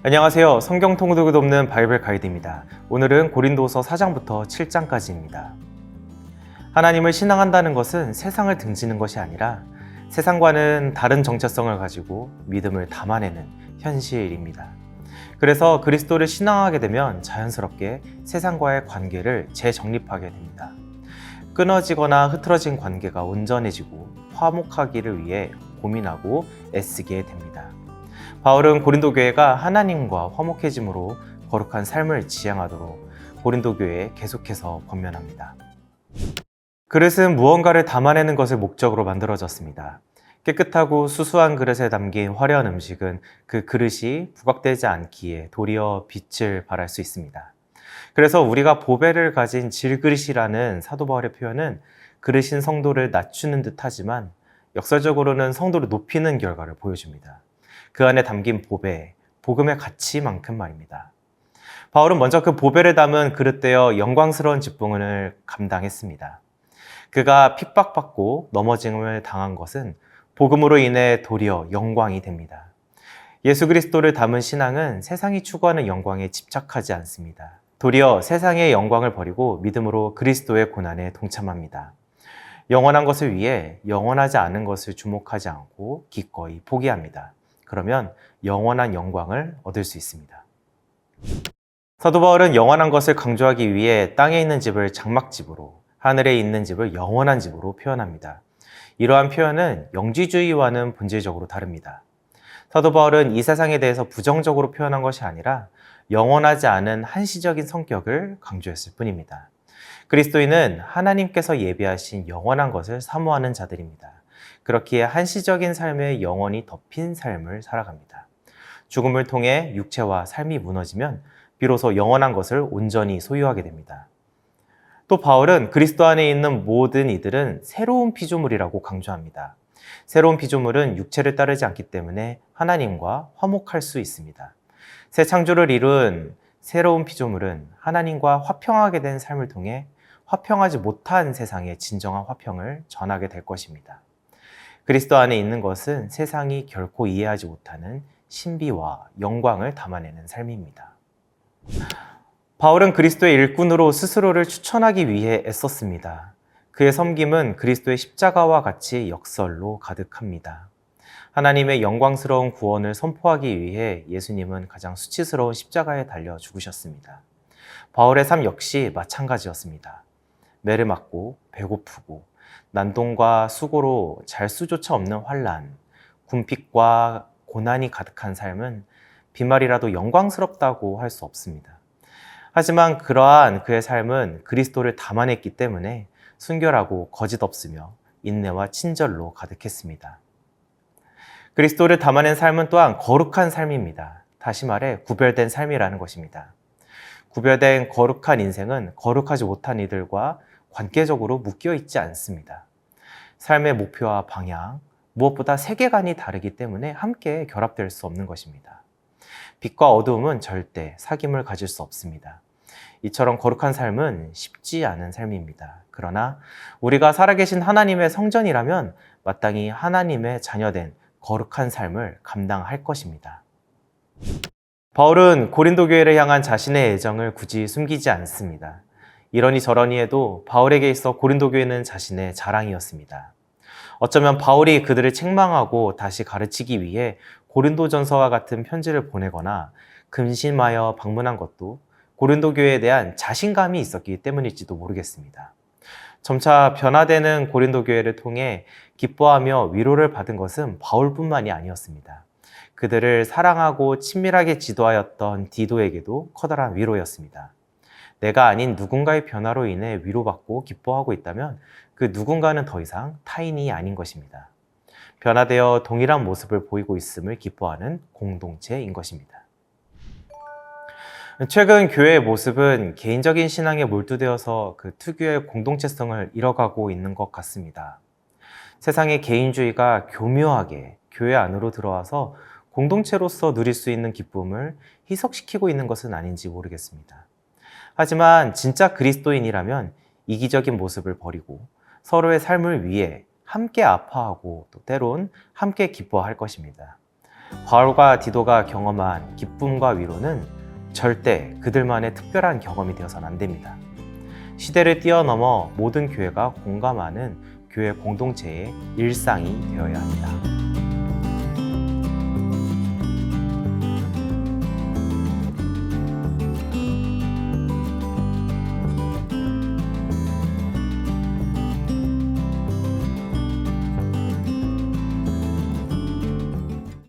안녕하세요. 성경 통독을 돕는 바이블 가이드입니다. 오늘은 고린도서 4장부터 7장까지입니다. 하나님을 신앙한다는 것은 세상을 등지는 것이 아니라 세상과는 다른 정체성을 가지고 믿음을 담아내는 현실입니다. 그래서 그리스도를 신앙하게 되면 자연스럽게 세상과의 관계를 재정립하게 됩니다. 끊어지거나 흐트러진 관계가 온전해지고 화목하기를 위해 고민하고 애쓰게 됩니다. 바울은 고린도 교회가 하나님과 화목해짐으로 거룩한 삶을 지향하도록 고린도 교회에 계속해서 권면합니다. 그릇은 무언가를 담아내는 것을 목적으로 만들어졌습니다. 깨끗하고 수수한 그릇에 담긴 화려한 음식은 그 그릇이 부각되지 않기에 도리어 빛을 발할 수 있습니다. 그래서 우리가 보배를 가진 질그릇이라는 사도 바울의 표현은 그릇인 성도를 낮추는 듯 하지만 역설적으로는 성도를 높이는 결과를 보여줍니다. 그 안에 담긴 보배, 복음의 가치만큼 말입니다. 바울은 먼저 그 보배를 담은 그릇되어 영광스러운 직분을 감당했습니다. 그가 핍박받고 넘어짐을 당한 것은 복음으로 인해 도리어 영광이 됩니다. 예수 그리스도를 담은 신앙은 세상이 추구하는 영광에 집착하지 않습니다. 도리어 세상의 영광을 버리고 믿음으로 그리스도의 고난에 동참합니다. 영원한 것을 위해 영원하지 않은 것을 주목하지 않고 기꺼이 포기합니다. 그러면 영원한 영광을 얻을 수 있습니다. 사도 바울은 영원한 것을 강조하기 위해 땅에 있는 집을 장막집으로, 하늘에 있는 집을 영원한 집으로 표현합니다. 이러한 표현은 영지주의와는 본질적으로 다릅니다. 사도 바울은 이 세상에 대해서 부정적으로 표현한 것이 아니라 영원하지 않은 한시적인 성격을 강조했을 뿐입니다. 그리스도인은 하나님께서 예비하신 영원한 것을 사모하는 자들입니다. 그렇기에 한시적인 삶에 영원히 덮인 삶을 살아갑니다. 죽음을 통해 육체와 삶이 무너지면 비로소 영원한 것을 온전히 소유하게 됩니다. 또 바울은 그리스도 안에 있는 모든 이들은 새로운 피조물이라고 강조합니다. 새로운 피조물은 육체를 따르지 않기 때문에 하나님과 화목할 수 있습니다. 새 창조를 이룬 새로운 피조물은 하나님과 화평하게 된 삶을 통해 화평하지 못한 세상에 진정한 화평을 전하게 될 것입니다. 그리스도 안에 있는 것은 세상이 결코 이해하지 못하는 신비와 영광을 담아내는 삶입니다. 바울은 그리스도의 일꾼으로 스스로를 추천하기 위해 애썼습니다. 그의 섬김은 그리스도의 십자가와 같이 역설로 가득합니다. 하나님의 영광스러운 구원을 선포하기 위해 예수님은 가장 수치스러운 십자가에 달려 죽으셨습니다. 바울의 삶 역시 마찬가지였습니다. 매를 맞고 배고프고 난동과 수고로 잘 수조차 없는 환난, 궁핍과 고난이 가득한 삶은 빈말이라도 영광스럽다고 할 수 없습니다. 하지만 그러한 그의 삶은 그리스도를 담아냈기 때문에 순결하고 거짓 없으며 인내와 친절로 가득했습니다. 그리스도를 담아낸 삶은 또한 거룩한 삶입니다. 다시 말해 구별된 삶이라는 것입니다. 구별된 거룩한 인생은 거룩하지 못한 이들과 관계적으로 묶여 있지 않습니다. 삶의 목표와 방향, 무엇보다 세계관이 다르기 때문에 함께 결합될 수 없는 것입니다. 빛과 어두움은 절대 사귐을 가질 수 없습니다. 이처럼 거룩한 삶은 쉽지 않은 삶입니다. 그러나 우리가 살아계신 하나님의 성전이라면 마땅히 하나님의 자녀된 거룩한 삶을 감당할 것입니다. 바울은 고린도 교회를 향한 자신의 애정을 굳이 숨기지 않습니다. 이러니 저러니 해도 바울에게 있어 고린도 교회는 자신의 자랑이었습니다. 어쩌면 바울이 그들을 책망하고 다시 가르치기 위해 고린도전서와 같은 편지를 보내거나 근심하여 방문한 것도 고린도 교회에 대한 자신감이 있었기 때문일지도 모르겠습니다. 점차 변화되는 고린도 교회를 통해 기뻐하며 위로를 받은 것은 바울뿐만이 아니었습니다. 그들을 사랑하고 친밀하게 지도하였던 디도에게도 커다란 위로였습니다. 내가 아닌 누군가의 변화로 인해 위로받고 기뻐하고 있다면 그 누군가는 더 이상 타인이 아닌 것입니다. 변화되어 동일한 모습을 보이고 있음을 기뻐하는 공동체인 것입니다. 최근 교회의 모습은 개인적인 신앙에 몰두되어서 그 특유의 공동체성을 잃어가고 있는 것 같습니다. 세상의 개인주의가 교묘하게 교회 안으로 들어와서 공동체로서 누릴 수 있는 기쁨을 희석시키고 있는 것은 아닌지 모르겠습니다. 하지만 진짜 그리스도인이라면 이기적인 모습을 버리고 서로의 삶을 위해 함께 아파하고 또 때론 함께 기뻐할 것입니다. 바울과 디도가 경험한 기쁨과 위로는 절대 그들만의 특별한 경험이 되어서는 안 됩니다. 시대를 뛰어넘어 모든 교회가 공감하는 교회 공동체의 일상이 되어야 합니다.